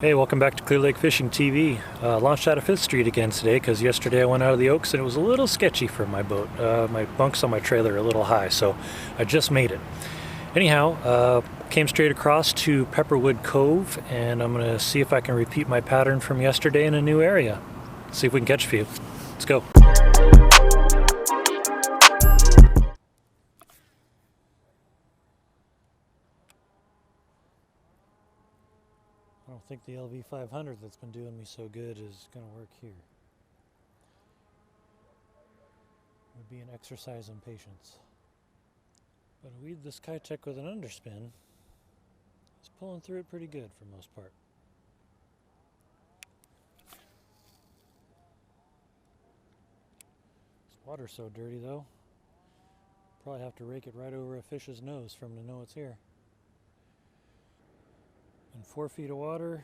Hey, welcome back to Clear Lake Fishing TV. Launched out of 5th Street again today because yesterday I went out of the Oaks and it was a little sketchy for my boat. My bunks on my trailer are a little high, so I just made it. Anyhow, came straight across to Pepperwood Cove and I'm going to see if I can repeat my pattern from yesterday in a new area. See if we can catch a few. Let's go. I don't think the LV500 that's been doing me so good is going to work here. It would be an exercise in patience. But a weed this Kitech with an underspin is pulling through it pretty good for the most part. This water's so dirty though. Probably have to rake it right over a fish's nose for him to know it's here. In 4 feet of water,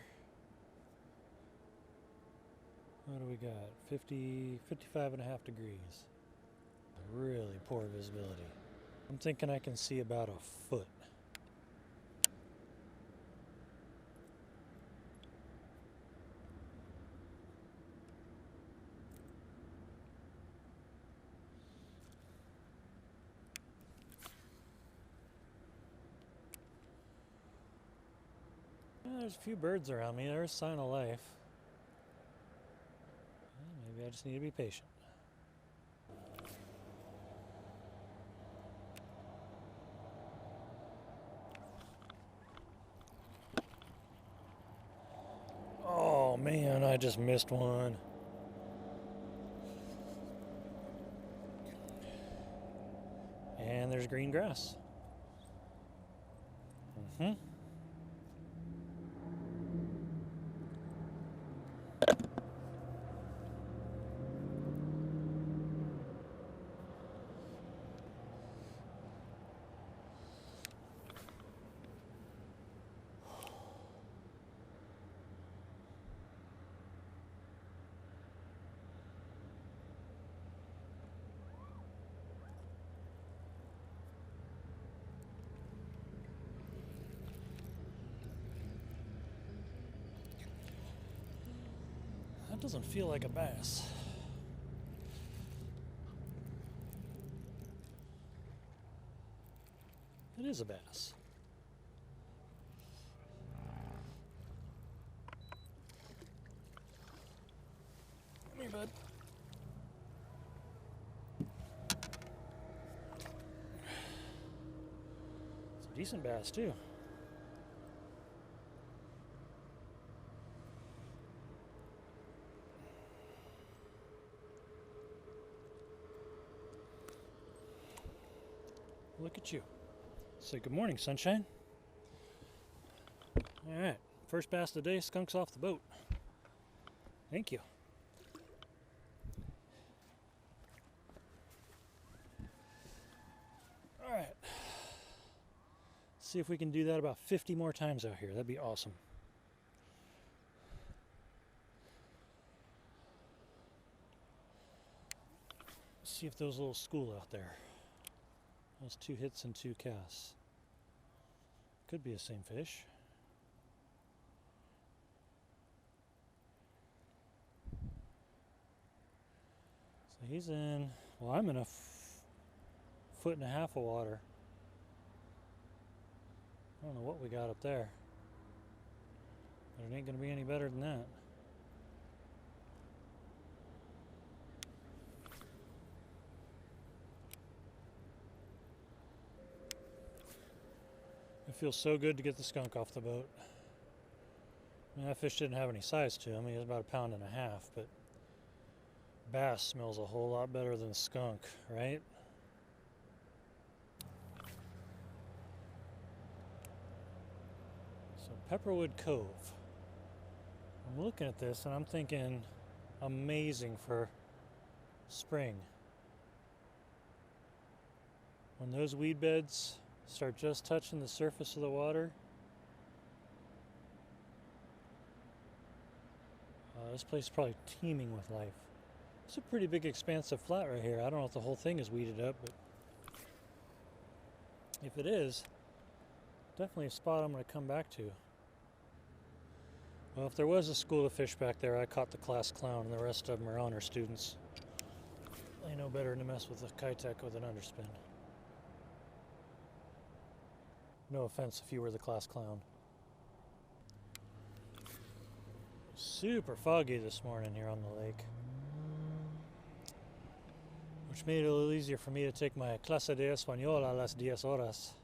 what do we got? 55 and a half degrees. Really poor visibility. I'm thinking I can see about a foot. There's a few birds around me. There's a sign of life. Maybe I just need to be patient. Oh man, I just missed one. And there's green grass. That doesn't feel like a bass. It is a bass. Come here, bud. It's a decent bass, too. Look at you. Say good morning, sunshine. All right, first bass of the day, skunks off the boat. Thank you. All right. See if we can do that about 50 more times out here. That'd be awesome. See if those little school out there. Those 2 hits and 2 casts. Could be the same fish. So he's in, well, I'm in a foot and a half of water. I don't know what we got up there, but it ain't gonna be any better than that. It feels so good to get the skunk off the boat. I mean, that fish didn't have any size to him. He was about 1.5 pounds, but bass smells a whole lot better than skunk, right? So Pepperwood Cove. I'm looking at this and I'm thinking amazing for spring. When those weed beds start just touching the surface of the water. This place is probably teeming with life. It's a pretty big expansive flat right here. I don't know if the whole thing is weeded up, but if it is, definitely a spot I'm going to come back to. Well, if there was a school of fish back there, I caught the class clown, and the rest of them are honor students. They know better than to mess with a Kitech with an underspin. No offense if you were the class clown. Super foggy this morning here on the lake, which made it a little easier for me to take my clase de español a las 10 horas.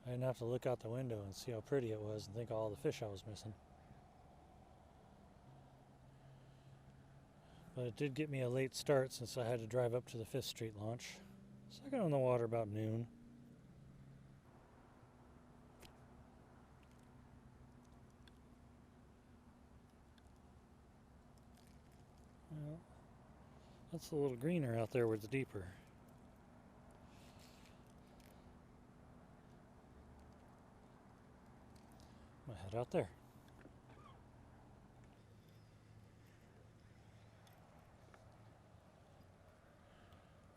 I didn't have to look out the window and see how pretty it was and think of all the fish I was missing. But it did get me a late start since I had to drive up to the 5th Street launch. So I got on the water about noon. Well, that's a little greener out there where it's deeper. I'm gonna head out there.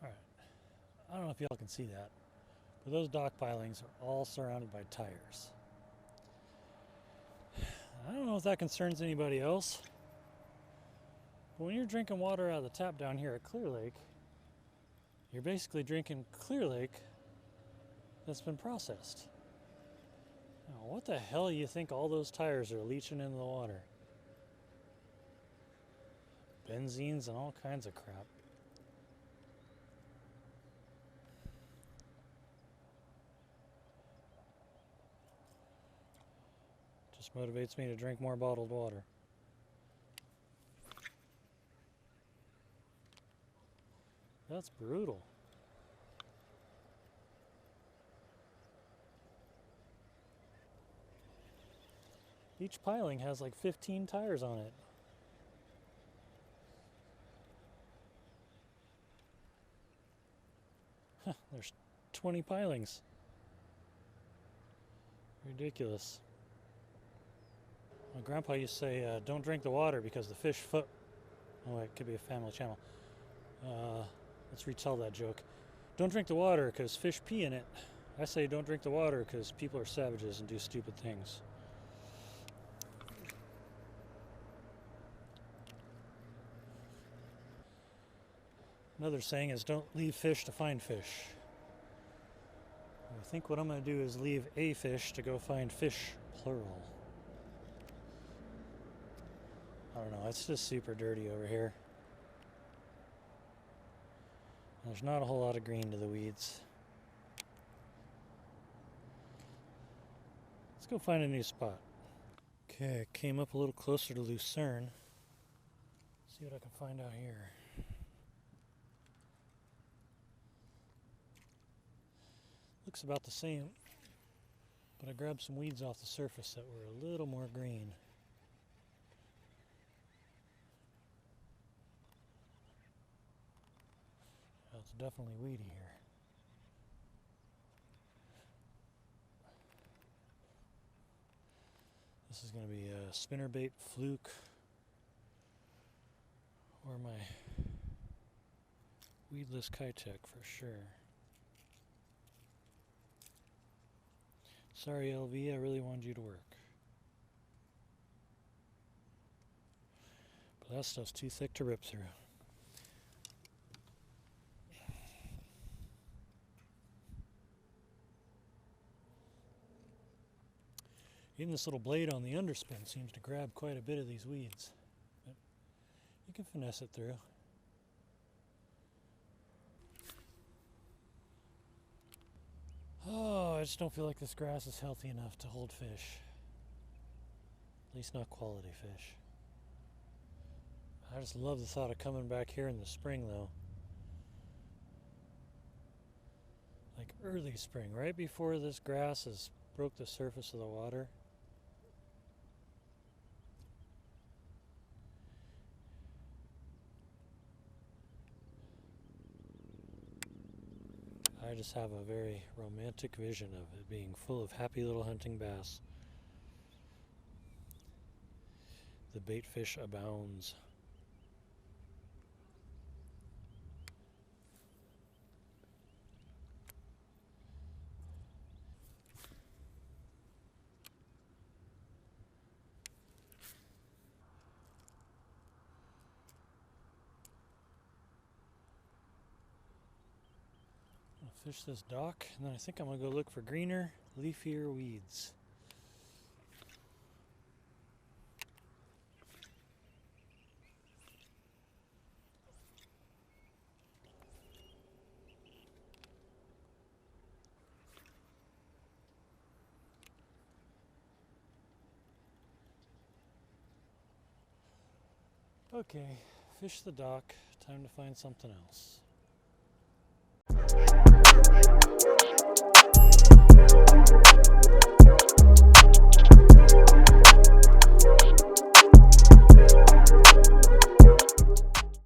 Alright, I don't know if y'all can see that, but those dock pilings are all surrounded by tires. I don't know if that concerns anybody else, but when you're drinking water out of the tap down here at Clear Lake, you're basically drinking Clear Lake that's been processed. Now, what the hell do you think all those tires are leaching into the water? Benzenes and all kinds of crap. Just motivates me to drink more bottled water. That's brutal. Each piling has like 15 tires on it. There's 20 pilings. Ridiculous. My grandpa used to say, don't drink the water because the fish foot. Oh, it could be a family channel. Let's retell that joke. Don't drink the water because fish pee in it. I say don't drink the water because people are savages and do stupid things. Another saying is don't leave fish to find fish. I think what I'm going to do is leave a fish to go find fish, plural. I don't know, it's just super dirty over here. There's not a whole lot of green to the weeds. Let's go find a new spot. Okay, I came up a little closer to Lucern. See what I can find out here. Looks about the same, but I grabbed some weeds off the surface that were a little more green. Well, it's definitely weedy here. This is going to be a spinnerbait fluke or my weedless Kitech for sure. Sorry, LV, I really wanted you to work. But that stuff's too thick to rip through. Even this little blade on the underspin seems to grab quite a bit of these weeds. But you can finesse it through. Oh, I just don't feel like this grass is healthy enough to hold fish. At least not quality fish. I just love the thought of coming back here in the spring though. Like early spring, right before this grass has broke the surface of the water. I just have a very romantic vision of it being full of happy little hunting bass. The bait fish abounds. fish this dock, and then I think I'm gonna go look for greener, leafier weeds. Okay, fish the dock, time to find something else.